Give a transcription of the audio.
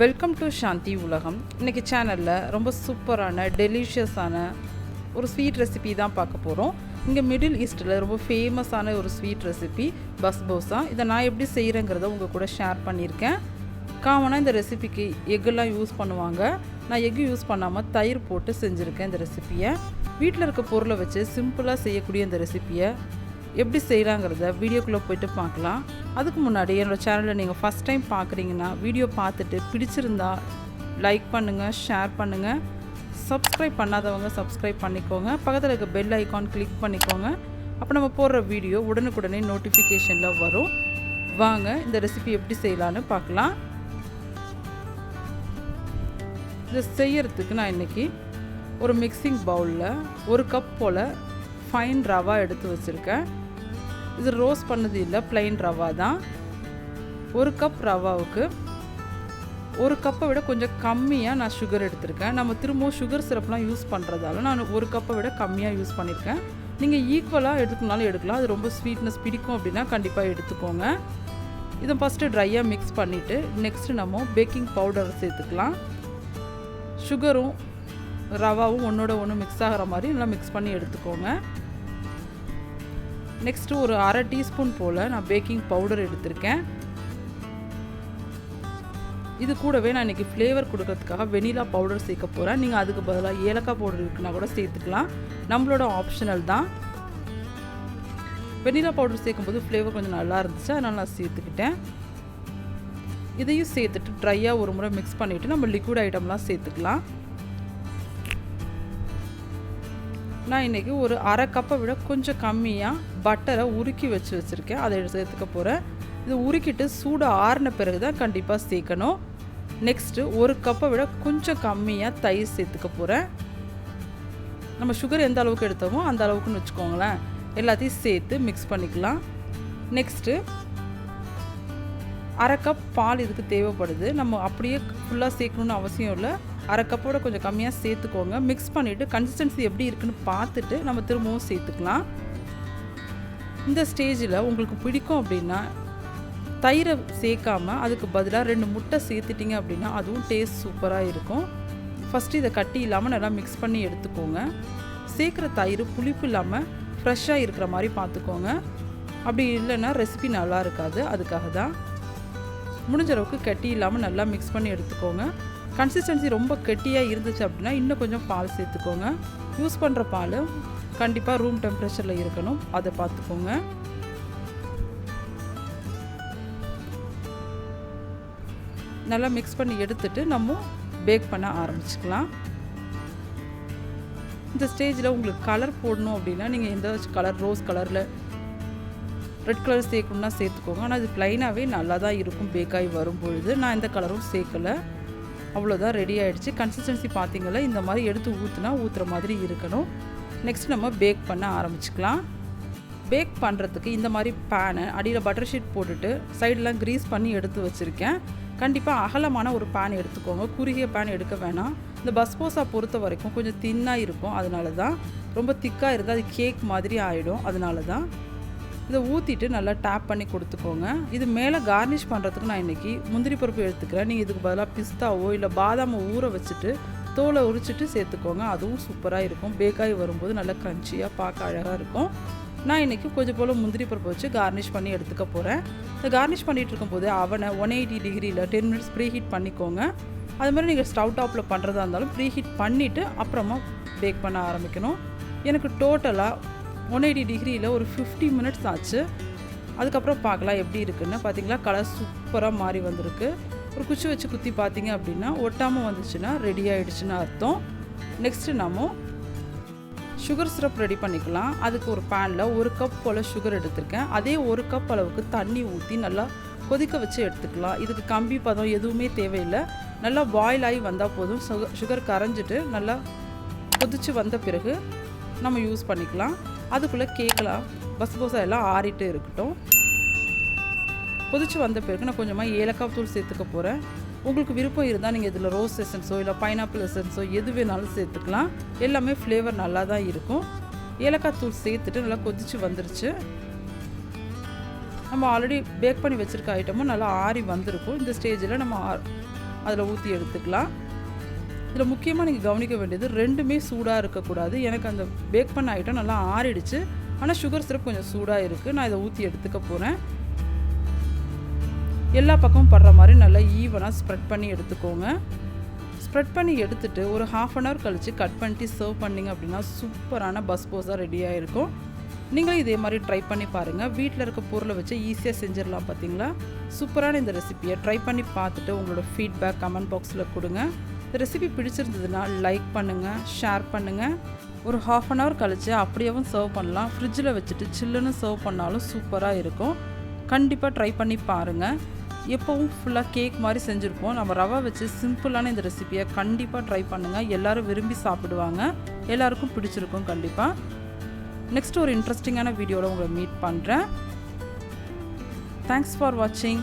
Welcome to சாந்தி உலகம். இன்றைக்கி சேனலில் ரொம்ப சூப்பரான டெலிஷியஸான ஒரு ஸ்வீட் ரெசிபி தான் பார்க்க போகிறோம். இங்கே மிடில் ஈஸ்ட்டில் ரொம்ப ஃபேமஸான ஒரு ஸ்வீட் ரெசிபி பஸ்போசா. இதை நான் எப்படி செய்கிறேங்கிறத உங்கள் கூட ஷேர் பண்ணியிருக்கேன். காமனாக இந்த ரெசிபிக்கு எக்கெல்லாம் யூஸ் பண்ணுவாங்க. நான் எக்கு யூஸ் பண்ணாமல் தயிர் போட்டு செஞ்சுருக்கேன். இந்த ரெசிப்பியை வீட்டில் இருக்க பொருளை வச்சு சிம்பிளாக செய்யக்கூடிய இந்த ரெசிப்பியை எப்படி செய்யலாங்கிறத வீடியோக்குள்ளே போய்ட்டு பார்க்கலாம். அதுக்கு முன்னாடி என்னோடய சேனலில் நீங்கள் ஃபஸ்ட் டைம் பார்க்குறீங்கன்னா வீடியோ பார்த்துட்டு பிடிச்சிருந்தா லைக் பண்ணுங்கள், ஷேர் பண்ணுங்கள். சப்ஸ்கிரைப் பண்ணாதவங்க சப்ஸ்கிரைப் பண்ணிக்கோங்க. பக்கத்தில் இருக்க பெல் ஐக்கான் கிளிக் பண்ணிக்கோங்க. அப்போ நம்ம போடுற வீடியோ உடனுக்குடனே நோட்டிஃபிகேஷனில் வரும். வாங்க இந்த ரெசிபி எப்படி செய்யலான்னு பார்க்கலாம். இதை செய்யறதுக்கு நான் இன்றைக்கி ஒரு மிக்சிங் பவுலில் 1 கப் போல் ஃபைன் ரவா எடுத்து வச்சுருக்கேன். இது ரோஸ்ட் பண்ணது இல்லை, ப்ளைன் ரவா தான். 1 கப் ரவாவுக்கு 1 கப்பை விட கொஞ்சம் கம்மியாக நான் சுகர் எடுத்திருக்கேன். நம்ம திரும்பவும் சுகர் சிரப்லாம் யூஸ் பண்ணுறதால நான் 1 கப்பை விட கம்மியாக யூஸ் பண்ணியிருக்கேன். நீங்கள் ஈக்குவலாக எடுத்துக்கனாலும் எடுக்கலாம். அது ரொம்ப ஸ்வீட்னஸ் பிடிக்கும் அப்படின்னா கண்டிப்பாக எடுத்துக்கோங்க. இதை ஃபஸ்ட்டு ட்ரையாக மிக்ஸ் பண்ணிவிட்டு நெக்ஸ்ட்டு நம்ம பேக்கிங் பவுடர் சேர்த்துக்கலாம். சுகரும் ரவாவும் ஒன்றோட ஒன்று மிக்ஸ் ஆகிற மாதிரி நல்லா மிக்ஸ் பண்ணி எடுத்துக்கோங்க. நெக்ஸ்ட்டு ஒரு 1/2 டீஸ்பூன் போல் நான் பேக்கிங் பவுடர் எடுத்திருக்கேன். இது கூடவே நான் இன்றைக்கி ஃப்ளேவர் கொடுக்கறதுக்காக வெனிலா பவுடர் சேர்க்க போகிறேன். நீங்கள் அதுக்கு பதிலாக ஏலக்காய் பவுடர் இருக்குன்னா கூட சேர்த்துக்கலாம். நம்மளோட ஆப்ஷனல் தான். வெனிலா பவுடர் சேர்க்கும்போது ஃப்ளேவர் கொஞ்சம் நல்லா இருந்துச்சு, அதனால் நான் சேர்த்துக்கிட்டேன். இதையும் சேர்த்துட்டு ட்ரையாக ஒரு முறை மிக்ஸ் பண்ணிவிட்டு நம்ம லிக்விட் ஐட்டம்லாம் சேர்த்துக்கலாம். நான் இன்றைக்கி ஒரு 1/2 கப்பை விட கொஞ்சம் கம்மியாக பட்டரை உருக்கி வச்சுருக்கேன். அதை சேர்த்துக்க போகிறேன். இது உருக்கிட்டு சூடு ஆறின பிறகு தான் கண்டிப்பாக சேர்க்கணும். நெக்ஸ்ட்டு 1 கப்பை விட கொஞ்சம் கம்மியாக தயிர் சேர்த்துக்க போகிறேன். நம்ம சுகர் எந்த அளவுக்கு எடுத்தோமோ அந்த அளவுக்குன்னு வச்சுக்கோங்களேன். எல்லாத்தையும் சேர்த்து மிக்ஸ் பண்ணிக்கலாம். நெக்ஸ்ட்டு 1/2 கப் பால் இதுக்கு தேவைப்படுது. நம்ம அப்படியே ஃபுல்லாக சேர்க்கணுன்னு அவசியம் இல்லை. 1/2 கப்போட கொஞ்சம் கம்மியாக சேர்த்துக்கோங்க. மிக்ஸ் பண்ணிவிட்டு கன்சிஸ்டன்சி எப்படி இருக்குன்னு பார்த்துட்டு நம்ம திரும்பவும் சேர்த்துக்கலாம். இந்த ஸ்டேஜில் உங்களுக்கு பிடிக்கும் அப்படின்னா தயிரை சேர்க்காமல் அதுக்கு பதிலாக 2 முட்டை சேர்த்துட்டிங்க அப்படின்னா அதுவும் டேஸ்ட் சூப்பராக இருக்கும். ஃபஸ்ட்டு இதை கட்டி இல்லாமல் நல்லா மிக்ஸ் பண்ணி எடுத்துக்கோங்க. சேர்க்குற தயிர் புளிப்பு இல்லாமல் ஃப்ரெஷ்ஷாக இருக்கிற மாதிரி பார்த்துக்கோங்க. அப்படி இல்லைன்னா ரெசிபி நல்லா இருக்காது. அதுக்காக தான் முடிஞ்ச அளவுக்கு கட்டி இல்லாமல் நல்லா மிக்ஸ் பண்ணி எடுத்துக்கோங்க. கன்சிஸ்டன்சி ரொம்ப கெட்டியாக இருந்துச்சு அப்படின்னா இன்னும் கொஞ்சம் பால் சேர்த்துக்கோங்க. யூஸ் பண்ணுற பால் கண்டிப்பாக ரூம் டெம்பரேச்சரில் இருக்கணும், அதை பார்த்துக்கோங்க. நல்லா மிக்ஸ் பண்ணி எடுத்துட்டு நம்ம பேக் பண்ண ஆரம்பிச்சுக்கலாம். இந்த ஸ்டேஜில் உங்களுக்கு கலர் போடணும் அப்படின்னா நீங்கள் எந்த கலர், ரோஸ் கலரில் ரெட் கலர் சேர்க்கணுன்னா சேர்த்துக்கோங்க. ஆனால் இது ப்ளைனாகவே நல்லா தான் இருக்கும் பேக்காகி வரும்பொழுது. நான் எந்த கலரும் சேர்க்கலை. அவ்வளோதான், ரெடி ஆகிடுச்சு. கன்சிஸ்டன்சி பார்த்திங்களா, இந்த மாதிரி எடுத்து ஊற்றுற மாதிரி இருக்கணும். நெக்ஸ்ட் நம்ம பேக் பண்ண ஆரம்பிச்சுக்கலாம். பேக் பண்ணுறதுக்கு இந்த மாதிரி பேனை அடியில் பட்டர் ஷீட் போட்டுட்டு சைடெலாம் க்ரீஸ் பண்ணி எடுத்து வச்சுருக்கேன். கண்டிப்பாக அகலமான ஒரு பேன் எடுத்துக்கோங்க. குறுகிய பேன் எடுக்க வேணாம். இந்த பஸ்போசா பொறுத்த வரைக்கும் கொஞ்சம் தின்னாக இருக்கும். அதனால தான். ரொம்ப திக்காக இருந்தால் அது கேக் மாதிரி ஆகிடும். அதனால தான் இதை ஊற்றிட்டு நல்லா டேப் பண்ணி கொடுத்துக்கோங்க. இது மேலே கார்னிஷ் பண்ணுறதுக்கு நான் இன்றைக்கி முந்திரி பருப்பு எடுத்துக்கிறேன். நீங்கள் இதுக்கு பதிலாக பிஸ்தாவோ இல்லை பாதாமை ஊற வச்சுட்டு தோலை உரிச்சிட்டு சேர்த்துக்கோங்க. அதுவும் சூப்பராக இருக்கும். பேக்காகி வரும்போது நல்லா க்ரன்ச்சியாக பார்க்க அழகாக இருக்கும். நான் இன்றைக்கி கொஞ்சம் போல் முந்திரி பருப்பு வச்சு கார்னிஷ் பண்ணி எடுத்துக்க போகிறேன். இந்த கார்னிஷ் பண்ணிகிட்டு இருக்கும்போது அவனை 180 டிகிரியில் 10 மினிட்ஸ் ப்ரீ ஹீட் பண்ணிக்கோங்க. அது மாதிரி நீங்கள் ஸ்டவ் டாப்பில் பண்ணுறதா இருந்தாலும் ப்ரீ ஹீட் பண்ணிவிட்டு அப்புறமா பேக் பண்ண ஆரம்பிக்கணும். எனக்கு டோட்டலாக 180 டிகிரியில் ஒரு 50 மினிட்ஸ் ஆச்சு. அதுக்கப்புறம் பார்க்கலாம் எப்படி இருக்குன்னு. பார்த்திங்களா, கலர் சூப்பராக மாறி வந்திருக்கு. ஒரு குச்சி வச்சு குத்தி பார்த்தீங்க அப்படின்னா ஒட்டாமல் வந்துச்சுன்னா ரெடி ஆகிடுச்சுன்னு அர்த்தம். நெக்ஸ்ட்டு நம்ம சுகர் சிரப் ரெடி பண்ணிக்கலாம். அதுக்கு ஒரு பேனில் 1 கப் போல் சுகர் எடுத்திருக்கேன். அதே 1 கப் அளவுக்கு தண்ணி ஊற்றி நல்லா கொதிக்க வச்சு எடுத்துக்கலாம். இதுக்கு கம்பி பதம் எதுவுமே தேவையில்லை. நல்லா பாயில் ஆகி வந்தால் போதும். சுகர் கரைஞ்சிட்டு நல்லா கொதித்து வந்த பிறகு நம்ம யூஸ் பண்ணிக்கலாம். அதுக்குள்ளே கேக்கலாம் பஸ்போசா எல்லாம் ஆறிட்டு இருக்கட்டும். கொதிச்சு வந்த பிறகு நான் கொஞ்சமாக ஏலக்காய் தூள் சேர்த்துக்க போகிறேன். உங்களுக்கு விருப்பம் இருந்தால் நீங்கள் இதில் ரோஸ் எசன்ஸோ இல்லை பைனாப்பிள் எசன்ஸோ எது வேணாலும் சேர்த்துக்கலாம். எல்லாமே ஃப்ளேவர் நல்லா தான் இருக்கும். ஏலக்காய் தூள் சேர்த்துட்டு நல்லா கொதிச்சு வந்துருச்சு. நம்ம ஆல்ரெடி பேக் பண்ணி வச்சுருக்க ஐட்டமும் நல்லா ஆறி வந்திருக்கும். இந்த ஸ்டேஜில் நம்ம அதில் ஊற்றி எடுத்துக்கலாம். இதில் முக்கியமாக நீங்கள் கவனிக்க வேண்டியது ரெண்டுமே சூடாக இருக்கக்கூடாது. எனக்கு அந்த பேக் பண்ண ஐட்டம் நல்லா ஆறிடுச்சு, ஆனால் சுகர் சிரப் கொஞ்சம் சூடாக இருக்குது. நான் இதை ஊற்றி எடுத்துக்க போகிறேன். எல்லா பக்கமும் படுற மாதிரி நல்லா ஈவனாக ஸ்ப்ரெட் பண்ணி எடுத்துக்கோங்க. ஸ்ப்ரெட் பண்ணி எடுத்துகிட்டு ஒரு 1/2 அன் ஹவர் கழித்து கட் பண்ணிட்டு சர்வ் பண்ணிங்க அப்படின்னா சூப்பரான பஸ்போஸா ரெடியாக இருக்கும். நீங்களும் இதே மாதிரி ட்ரை பண்ணி பாருங்கள். வீட்டில் இருக்க பொருளை வச்சு ஈஸியாக செஞ்சிடலாம். பார்த்தீங்களா? சூப்பரான இந்த ரெசிபியை ட்ரை பண்ணி பார்த்துட்டு உங்களோட ஃபீட்பேக் கமெண்ட் பாக்ஸில் கொடுங்க. இந்த ரெசிபி பிடிச்சிருந்ததுன்னா லைக் பண்ணுங்கள், ஷேர் பண்ணுங்கள். ஒரு 1/2 அன் ஹவர் கழித்து அப்படியேவும் சர்வ் பண்ணலாம். ஃப்ரிட்ஜில் வச்சுட்டு சில்லுன்னு சர்வ் பண்ணாலும் சூப்பராக இருக்கும். கண்டிப்பாக ட்ரை பண்ணி பாருங்கள். எப்போவும் ஃபுல்லாக கேக் மாதிரி செஞ்சுருப்போம். நம்ம ரவை வச்சு சிம்பிளான இந்த ரெசிபியை கண்டிப்பாக ட்ரை பண்ணுங்கள். எல்லோரும் விரும்பி சாப்பிடுவாங்க. எல்லாருக்கும் பிடிச்சிருக்கும் கண்டிப்பாக. நெக்ஸ்ட் ஒரு இன்ட்ரெஸ்டிங்கான வீடியோவில் உங்களை மீட் பண்ணுறேன். தேங்க்ஸ் ஃபார் வாட்சிங்.